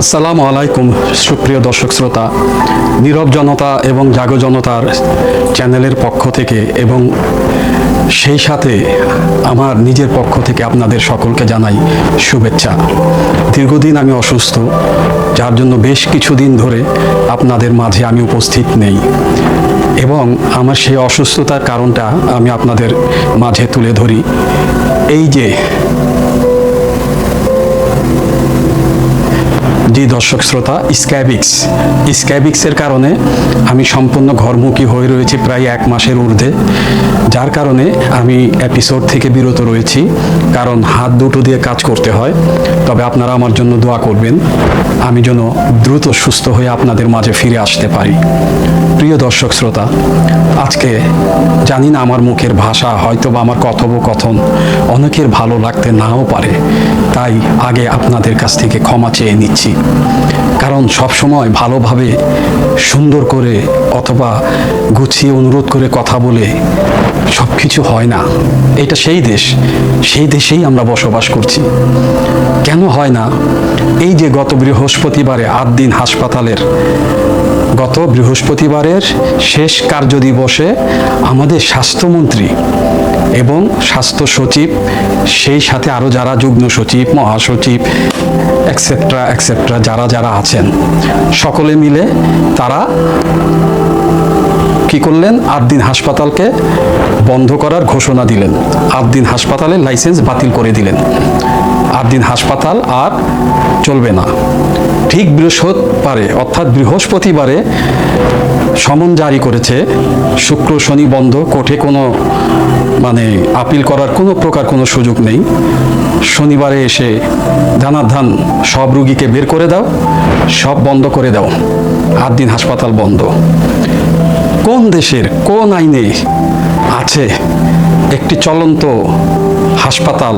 আসসালামু আলাইকুম সুপ্রিয় দর্শক শ্রোতা, নীরব জনতা এবং জাগো জনতার চ্যানেলের পক্ষ থেকে এবং সেই সাথে আমার নিজের পক্ষ থেকে আপনাদের সকলকে জানাই শুভেচ্ছা। দীর্ঘদিন আমি অসুস্থ, যার জন্য বেশ কিছুদিন ধরে আপনাদের মাঝে আমি উপস্থিত নেই এবং আমার সেই অসুস্থতার কারণটা আমি আপনাদের মাঝে তুলে ধরি। এই যে দর্শক শ্রোতা, স্ক্যাবিক্সের কারণে আমি সম্পূর্ণ ঘরমুখী হয়ে রয়েছি প্রায় 1 মাসের ঊর্ধ্বে, যার কারণে আমি এপিসোড থেকে বিরত রয়েছি, কারণ হাত দুটো দিয়ে কাজ করতে হয়। তবে আপনারা আমার জন্য দোয়া করবেন, আমি যেন দ্রুত সুস্থ হয়ে আপনাদের মাঝে ফিরে আসতে পারি। প্রিয় দর্শক শ্রোতা, আজকে জানি না আমার মুখের ভাষা হয়তো বা আমার কথোপকথন অনেকের ভালো লাগতে নাও পারে, তাই আগে আপনাদের কাছ থেকে ক্ষমা চেয়ে নিচ্ছি। কারণ সবসময় ভালোভাবে সুন্দর করে অথবা গুছিয়ে অনুরোধ করে কথা বলে সব কিছু হয় না। এটা সেই দেশেই আমরা বসবাস করছি। কেন হয় না? এই যে গত বৃহস্পতিবারে 8 দিন হাসপাতালের গত বৃহস্পতিবারের শেষ কার্যদিবসে আমাদের স্বাস্থ্যমন্ত্রী এবং স্বাস্থ্য সচিব, সেই সাথে আরও যারা যুগ্ম সচিব, মহাসচিব এক্সেট্রা যারা আছেন, সকলে মিলে তারা কি করলেন? 8 দিন হাসপাতালকে বন্ধ করার ঘোষণা দিলেন। 8 দিন হাসপাতালের লাইসেন্স বাতিল করে দিলেন। 8 দিন হাসপাতাল আর চলবে না। ঠিক বৃহস্পতিবারে সমন জারি করেছে, শুক্র শনি বন্ধ, কোর্টে কোনো আপিল করার কোনো সুযোগ নেই। শনিবারে এসে ধানাধান সব রুগীকে বের করে দাও, সব বন্ধ করে দাও, 8 দিন হাসপাতাল বন্ধ। কোন দেশের কোন আইনে আছে একটি চলন্ত হাসপাতাল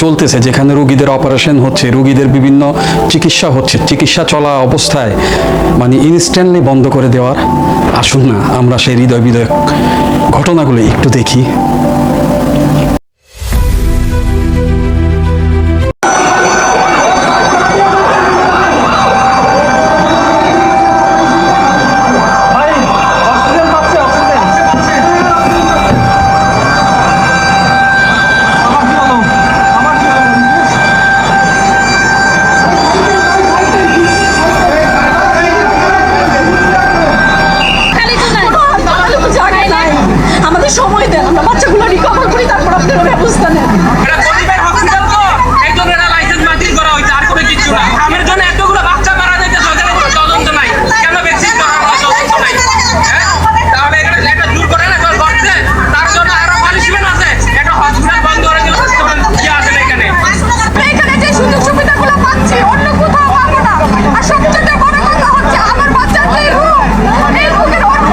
চলতেছে, যেখানে রোগীদের অপারেশন হচ্ছে, রোগীদের বিভিন্ন চিকিৎসা চলা অবস্থায় ইনস্ট্যান্টলি বন্ধ করে দেওয়ার? আসুন না আমরা সেই হৃদয় বিদায়ক ঘটনাগুলো একটু দেখি। সময় দেন, আমরা বাচ্চাগুলো রিকভার করি, তারপর আপনারা ব্যবস্থা নেন। এটা পরিবার হসপিটাল তো একজনের লাইসেন্স বাতিল করা হইছে, আর কোনো কিছু না। আমার জন্য এতগুলো বাচ্চা মারা যাইতেছে, ওদের কোনো তদন্ত নাই। কেন ভ্যাকসিন করা হয় তদন্ত নাই? তাহলে এটা দূর করে না করছে, তার জন্য আরো পানিশমেন্ট আছে। একটা হসপিটাল বন্ধ করে দিল, কি আছে এখানে? এখানে যে সুযোগ সুবিধাগুলো পাচ্ছি অন্য কোথাও পাবো না। আর সবচেয়ে বড় কথা হচ্ছে আমার বাচ্চার যে রোগ, এই রোগের অন্য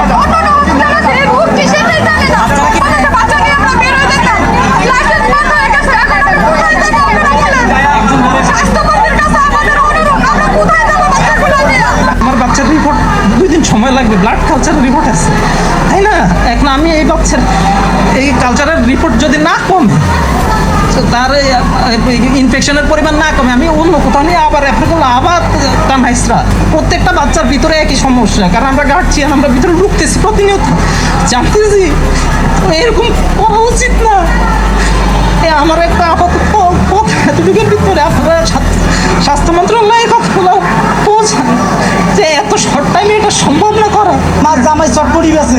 হসপিটালে যে রোগ কি সেটাই জানে না। বাচ্চা নিয়ে আমরা বের হয়ে যেতাম, লাইসেন্স বন্ধ হয়ে গেছে, এখন কোথায় যাবো আপনারা বলেন? স্বাস্থ্যমন্ত্রীর কাছে আমাদের অনুরোধ, আমরা কোথায় যাবো বাচ্চাগুলো নিয়ে? আমার বাচ্চার রিপোর্ট 2 দিন সময় লাগবে, ব্লাড কালচারের রিপোর্ট আছে, তাই না? এখন আমি এই বাচ্চার এই কালচারের রিপোর্ট যদি না কমে, তার ইনফেকশনের পরিমাণ না কমে, আমি অন্য কোথাও নিয়ে আবার রেফার করলে আবার কানহাইসরা। প্রত্যেকটা বাচ্চার ভিতরে একই সমস্যা, কারণ আমরা গার্জিয়ান, আমরা ভিতরে ঢুকতেছি প্রতিনিয়ত, জানতেছি এরকম করা উচিত না। আমার একটা আপাতত কথা এতটুকুর ভিতরে আপনারা স্বাস্থ্য মন্ত্রণালয়ের কথাগুলো পৌঁছান যে এত শর্ট টাইমে এটা সম্ভব না করা। আমার জামাই চটপটি গেছে,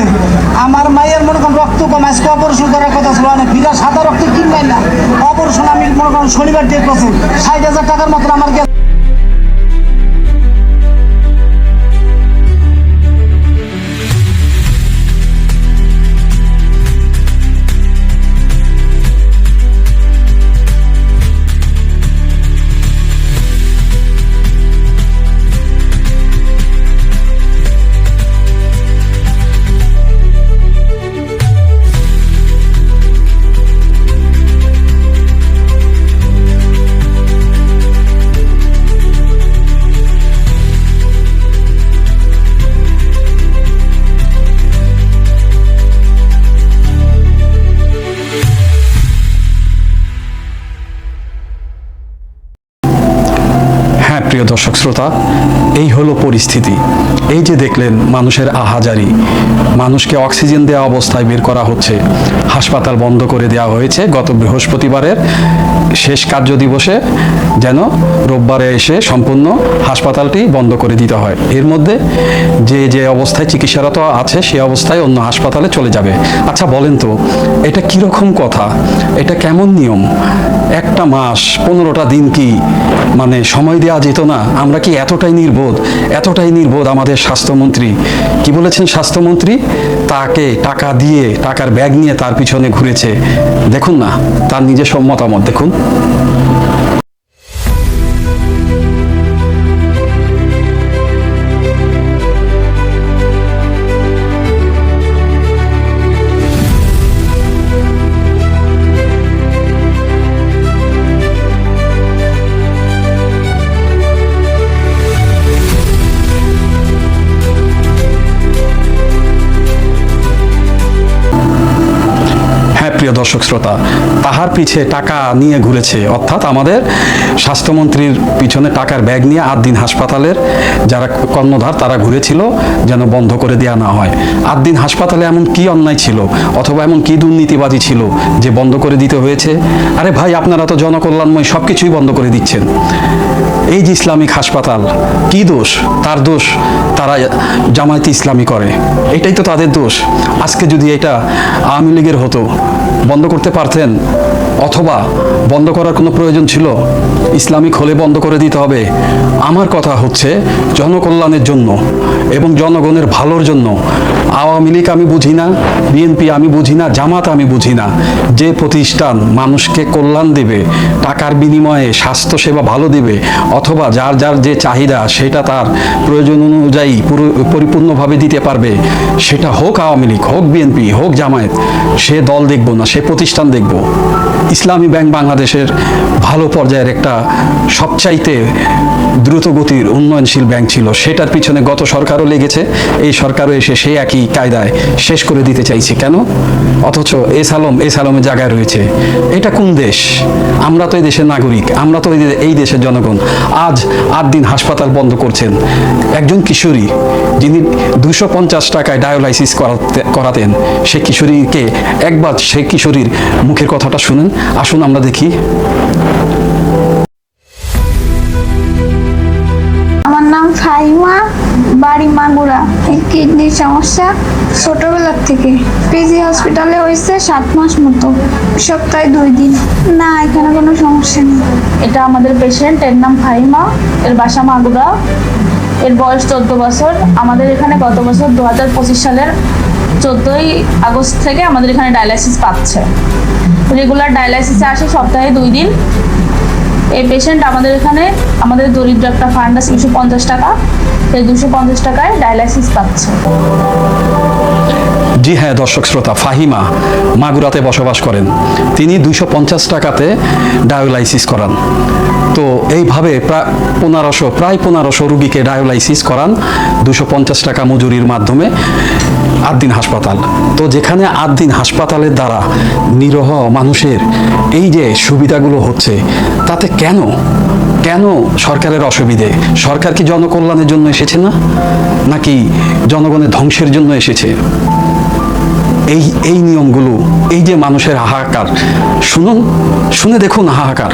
আমার মায়ের মনে করেন রক্ত কম, আজকে অপারেশন করার কথা ছিল, অনেক বিরাট সাদা রক্ত কিনবেন না, অপারেশন আমি মনে করেন শনিবার ডেট করছি, 60,000 টাকার মতন আমার গেছে। প্রিয় দর্শক শ্রোতা, এই হলো পরিস্থিতি। এই যে দেখলেন মানুষের আহাজারি, মানুষকে অক্সিজেন দেওয়া অবস্থায় বের করা হচ্ছে। হাসপাতাল বন্ধ করে দেওয়া হয়েছে গত বৃহস্পতিবারের শেষ কার্য দিবসে, যেন রোববারে এসে সম্পূর্ণ হাসপাতালটি বন্ধ করে দিতে হয়। এর মধ্যে যে অবস্থায় চিকিৎসারত আছে সে অবস্থায় অন্য হাসপাতালে চলে যাবে। আচ্ছা বলেন তো, এটা কীরকম কথা? এটা কেমন নিয়ম? একটা মাস 15টা দিন কি মানে সময় দেওয়া যেত না? আমরা কি এতটাই নির্বোধ? আমাদের স্বাস্থ্যমন্ত্রী কি বলেছেন? স্বাস্থ্যমন্ত্রী তাকে টাকা দিয়ে, টাকার ব্যাগ নিয়ে তার পিছনে ঘুরেছে। দেখুন না, তার নিজস্ব মতামত দেখুন। প্রিয় দর্শক শ্রোতা, তাহার পিছে টাকা নিয়ে ঘুরেছে, অর্থাৎ আমাদের স্বাস্থ্যমন্ত্রীর পিছনে টাকার ব্যাগ নিয়ে 8 দিন হাসপাতালের যারা কর্ণধার তারা ঘুরেছিল যেন বন্ধ করে দেওয়া না হয়। 8 দিন হাসপাতালে এমন কি অন্যায় ছিল অথবা এমন কি দুর্নীতিবাজি ছিল যে বন্ধ করে দিতে হয়েছে? আরে ভাই, আপনারা তো জনকল্যাণময় সব কিছুই বন্ধ করে দিচ্ছেন। এই যে ইসলামিক হাসপাতাল, কি দোষ? তার দোষ তারা জামায়াতে ইসলামী করে, এটাই তো তাদের দোষ। আজকে যদি এটা আওয়ামী লীগের হতো, বন্ধ করতে পারতেন? অথবা বন্ধ করার কোনো প্রয়োজন ছিল? ইসলামিক হলে বন্ধ করে দিতে হবে? আমার কথা হচ্ছে জনকল্যাণের জন্য এবং জনগণের ভালোর জন্য। আওয়ামী লীগ আমি বুঝি না, বিএনপি আমি বুঝি না, জামাত আমি বুঝি না। যে প্রতিষ্ঠান মানুষকে কল্যাণ দেবে, টাকার বিনিময়ে স্বাস্থ্যসেবা ভালো দেবে, অথবা যার যার যে চাহিদা সেটা তার প্রয়োজন অনুযায়ী পরিপূর্ণভাবে দিতে পারবে, সেটা হোক আওয়ামী লীগ, হোক বিএনপি, হোক জামায়াত, সে দল দেখব না, সে প্রতিষ্ঠান দেখব। ইসলামী ব্যাংক বাংলাদেশের ভালো পর্যায়ের একটা সবচাইতে দ্রুতগতির উন্নয়নশীল ব্যাংক ছিল, সেটার পিছনে গত সরকারও লেগেছে, এই সরকারও এসে সেই একই কায়দায় শেষ করে দিতে চাইছে। কেন? অথচ এসালমের জায়গায় রয়েছে। এটা কোন দেশ? আমরা তো এই দেশের নাগরিক, আমরা তো এই দেশের জনগণ। আজ 8 দিন হাসপাতাল বন্ধ করছেন। একজন কিশোরী যিনি 250 টাকায় ডায়ালাইসিস করাতেন, সে কিশোরীকে একবার সেই কিশোরীর মুখের কথাটা শুনেন। আসুন আমরা দেখি। আমার নাম ফাহিমা, বাড়ি মাগুরা। কিডনির সমস্যা ছোটবেলার থেকে। পিজি হসপিটালে হয়েছে 7 মাস মতো, সপ্তাহে 2 দিন। না, এখানে কোনো সমস্যা নেই। এটা আমাদের পেশেন্ট, এর নাম ফাহিমা, এর বাসা মাগুরা, এর বয়স 14 বছর। আমাদের এখানে গত বছর 2025 সালের 14ই আগস্ট থেকে আমাদের এখানে ডায়ালাইসিস পাচ্ছে। রেগুলার ডায়ালাইসিসে আসে সপ্তাহে 2 দিন। এই পেশেন্ট আমাদের এখানে, আমাদের দরিদ্র একটা ফান্ড আছে 250 টাকা, এই 250 টাকায় ডায়ালাইসিস পাচ্ছে। জি হ্যাঁ দর্শক শ্রোতা, ফাহিমা মাগুরাতে বসবাস করেন। তিনি 250 টাকাতে ডায়ালাইসিস করান। তো এইভাবে প্রায় 1500 রুগীকে ডায়ালাইসিস করান 250 টাকা মজুরির মাধ্যমে 8 দিন হাসপাতাল। তো যেখানে 8 দিন হাসপাতালের দ্বারা নিরহ মানুষের এই যে সুবিধাগুলো হচ্ছে, তাতে কেন সরকারের অসুবিধে? সরকার কি জনকল্যাণের জন্য এসেছে না, নাকি জনগণের ধ্বংসের জন্য এসেছে? এই নিয়মগুলো, এই যে মানুষের হাহাকার, শুনে দেখুন হাহাকার।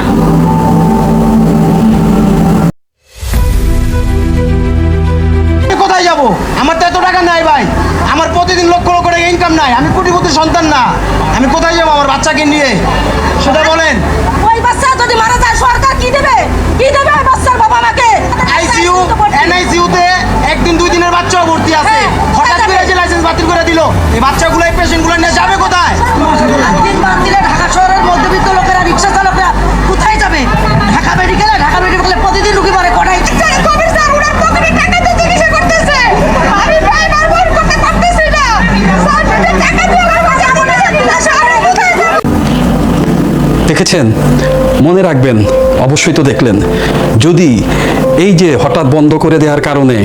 কোথায় যাব? আমার তো এত টাকা নাই ভাই, আমার প্রতিদিন লক্ষ লক্ষ টাকা ইনকাম নাই, আমি কোটিপতির সন্তান না। আমি কোথায় যাবো আমার বাচ্চাকে নিয়ে, সেটা বলেন। ওই বাচ্চা যদি মারা যায় সরকার কি দেবে? কি দেবে ওই বাচ্চার বাবা মাকে? আইসিইউ এনআইসিইউতে 1 দিন 2 দিনের বাচ্চাও ভর্তি আছে। হঠাৎ করে যে লাইসেন্স বাতিল করে দিল, এই বাচ্চাগুলো, এই পেশেন্টগুলো নিয়ে যাবে কোথায়? দিন বাদ দিলে ঢাকা শহরের মধ্যবিত্ত লোকেরা, রিক্সা চালকরা কোথায় যাবে? ঢাকা মেডিকেলে প্রতিদিন রুগী মরে কটাই। কবির স্যার ওনার পকেটে টাকা দিয়ে চিকিৎসা করতেছে, আমি প্রাইমার বন্ধ করতে পারতেছি না। স্যার টাকা দিয়ে আমার কাছে এমন একটা শহরে কোথায় যাব? দেখেছেন? মনে রাখবেন, অবশ্যই তো দেখলেন। যদি এই যে হঠাৎ বন্ধ করে দেওয়ার কারণে,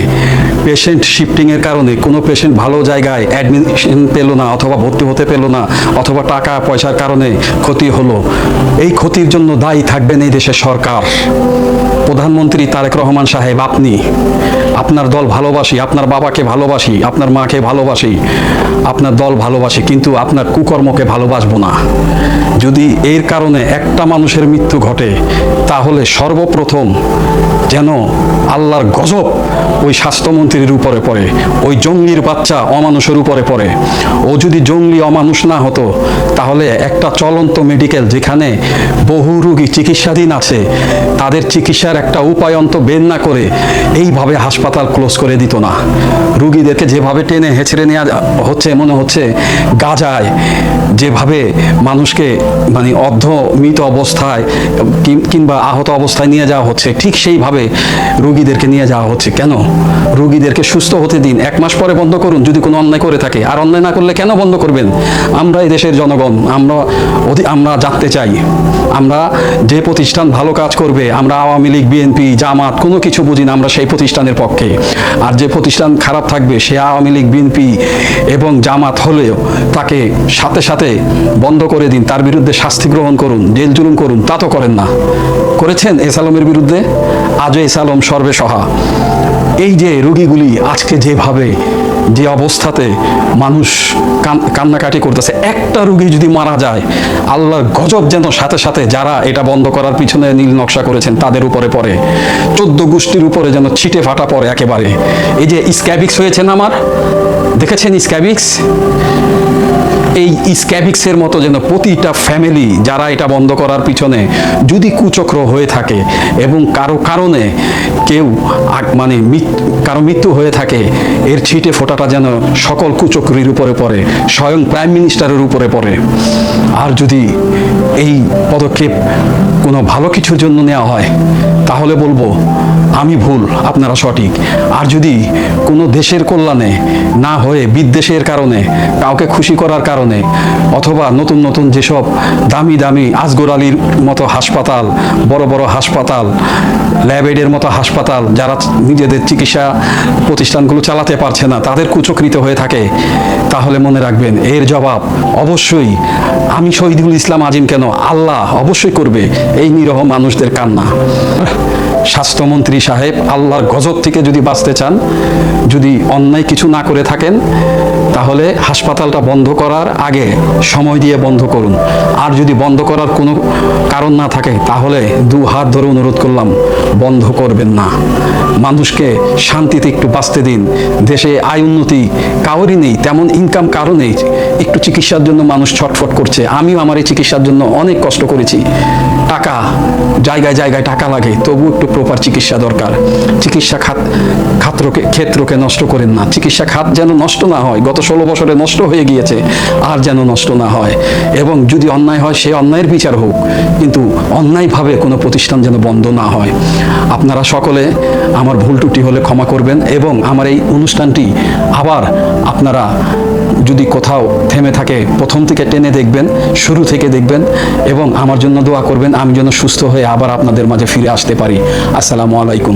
পেশেন্ট শিফটিংয়ের কারণে কোনো পেশেন্ট ভালো জায়গায় অ্যাডমিশন পেল না, অথবা ভর্তি হতে পেল না, অথবা টাকা পয়সার কারণে ক্ষতি হলো, এই ক্ষতির জন্য দায়ী থাকবেন এই দেশের সরকার। প্রধানমন্ত্রী তারেক রহমান সাহেব, আপনি, আপনার দল ভালোবাসি, আপনার বাবাকে ভালোবাসি, আপনার মাকে ভালোবাসি, আপনার দল ভালোবাসি, কিন্তু আপনার কুকর্মকে ভালোবাসবো না। যদি এর কারণে একটা মানুষের মৃত্যু ঘটে, তাহলে সর্বপ্রথম যেন আল্লাহর গজব ওই স্বাস্থ্যমন্ত্রীর উপরে পড়ে, ওই জঙ্গলির বাচ্চা অমানুষের উপরে পড়ে। ও যদি জঙ্গলি অমানুষ না হতো, তাহলে একটা চলন্ত মেডিকেল যেখানে বহু রোগী চিকিৎসাধীন আছে, তাদের চিকিৎসার একটা উপায় অন্ত বের না করে এইভাবে হাসপাতাল ক্লোজ করে দিত না। রুগীদেরকে যেভাবে টেনে হেঁচড়ে নেওয়া হচ্ছে, মনে হচ্ছে গাজায় যেভাবে মানুষকে মানে মৃত অবস্থায় কিংবা আহত অবস্থায় নিয়ে যাওয়া হচ্ছে, ঠিক সেইভাবে রুগীদেরকে নিয়ে যাওয়া হচ্ছে। কেন? রুগীদেরকে সুস্থ হতে দিন, 1 মাস পরে বন্ধ করুন যদি কোনো অন্যায় করে থাকে। আর অন্যায় না করলে কেন বন্ধ করবেন? আমরা এই দেশের জনগণ, আমরা জানতে চাই, আমরা যে প্রতিষ্ঠান ভালো কাজ করবে, আমরা আওয়ামী লীগ, বিএনপি, জামাত কোনো কিছু বুঝি না, আমরা সেই প্রতিষ্ঠানের পক্ষে। আর যে প্রতিষ্ঠান খারাপ থাকবে, সে আওয়ামী লীগ, বিএনপি এবং জামাত হলেও তাকে সাথে সাথে বন্ধ করে দিন, তার বিরুদ্ধে শাস্তি গ্রহণ করুন, জেল জুলুম করুন। তা তো করেন না। করেছেন এস আলমের বিরুদ্ধে? আজও এস আলম সর্বে সহা। এই যে রোগীগুলি আজকে যেভাবে, যে অবস্থাতে মানুষ কান্নাকাটি করতেছে, একটা রোগী যদি মারা যায়, আল্লাহর গজব যেন সাথে সাথে যারা এটা বন্ধ করার পিছনে নীল নকশা করেছেন তাদের উপরে পড়ে, 14 গোষ্ঠীর উপরে যেন ছিটে ফাটা পড়ে একেবারে। এই যে স্ক্যাবিক্স হয়েছে না, আমার দেখেছেন স্ক্যাবিক্স? এই স্ক্যাবিক্সের মতো যেন প্রতিটা ফ্যামিলি যারা এটা বন্ধ করার পিছনে যদি কুচক্র হয়ে থাকে এবং কারো কারণে কেউ কারো মৃত্যু হয়ে থাকে, এর ছিটে ফোঁটাটা যেন সকল কুচক্রির উপরে পড়ে, স্বয়ং প্রাইম মিনিস্টারের উপরে পড়ে। আর যদি এই পদক্ষেপ কোনো ভালো কিছুর জন্য নেওয়া হয়, তাহলে বলবো আমি ভুল, আপনারা সঠিক। আর যদি কোনো দেশের কল্যাণে না হয়ে বিদ্বেষের কারণে, কাউকে খুশি করার কারণে, অথবা নতুন নতুন যেসব দামি দামি আজগর আলীর মতো হাসপাতাল, বড় বড় হাসপাতাল, ল্যাবেডের মতো হাসপাতাল, যারা নিজেদের চিকিৎসা প্রতিষ্ঠানগুলো চালাতে পারছে না, তাদের কুচক্রিত হয়ে থাকে, তাহলে মনে রাখবেন এর জবাব অবশ্যই আমি শহীদুল ইসলাম আজিম কেন, আল্লাহ অবশ্যই করবে এই নিরহ মানুষদের কান্না। স্বাস্থ্যমন্ত্রী সাহেব, আল্লাহর গজব থেকে যদি বাঁচতে চান, যদি অন্যায় কিছু না করে থাকেন, তাহলে হাসপাতালটা বন্ধ করার আগে সময় দিয়ে বন্ধ করুন। আর যদি বন্ধ করার কোনো কারণ না থাকে, তাহলে 2 হাত ধরে অনুরোধ করলাম, বন্ধ করবেন না। মানুষকে শান্তিতে একটু বাঁচতে দিন। দেশে আয় উন্নতি কারোরই নেই, তেমন ইনকাম কারো নেই। একটু চিকিৎসার জন্য মানুষ ছটফট করছে। আমিও আমার এই চিকিৎসার জন্য অনেক কষ্ট করেছি। টাকা, জায়গায় জায়গায় টাকা লাগে, তবু একটু প্রপার চিকিৎসা দরকার। চিকিৎসা ক্ষেত্রকে নষ্ট করেন না। চিকিৎসা খাত যেন নষ্ট না হয়, গত 16 বছরে নষ্ট হয়ে গিয়েছে, আর যেন নষ্ট না হয়। এবং যদি অন্যায় হয়, সে অন্যায়ের বিচার হোক, কিন্তু অন্যায়ভাবে কোনো প্রতিষ্ঠান যেন বন্ধ না হয়। আপনারা সকলে আমার ভুল ত্রুটি হলে ক্ষমা করবেন, এবং আমার এই অনুষ্ঠানটি আবার আপনারা যদি কোথাও থেমে থাকে, প্রথম থেকে টেনে দেখবেন, শুরু থেকে দেখবেন, এবং আমার জন্য দোয়া করবেন, আমি যেন সুস্থ হয়ে আবার আপনাদের মাঝে ফিরে আসতে পারি। আসসালামু আলাইকুম।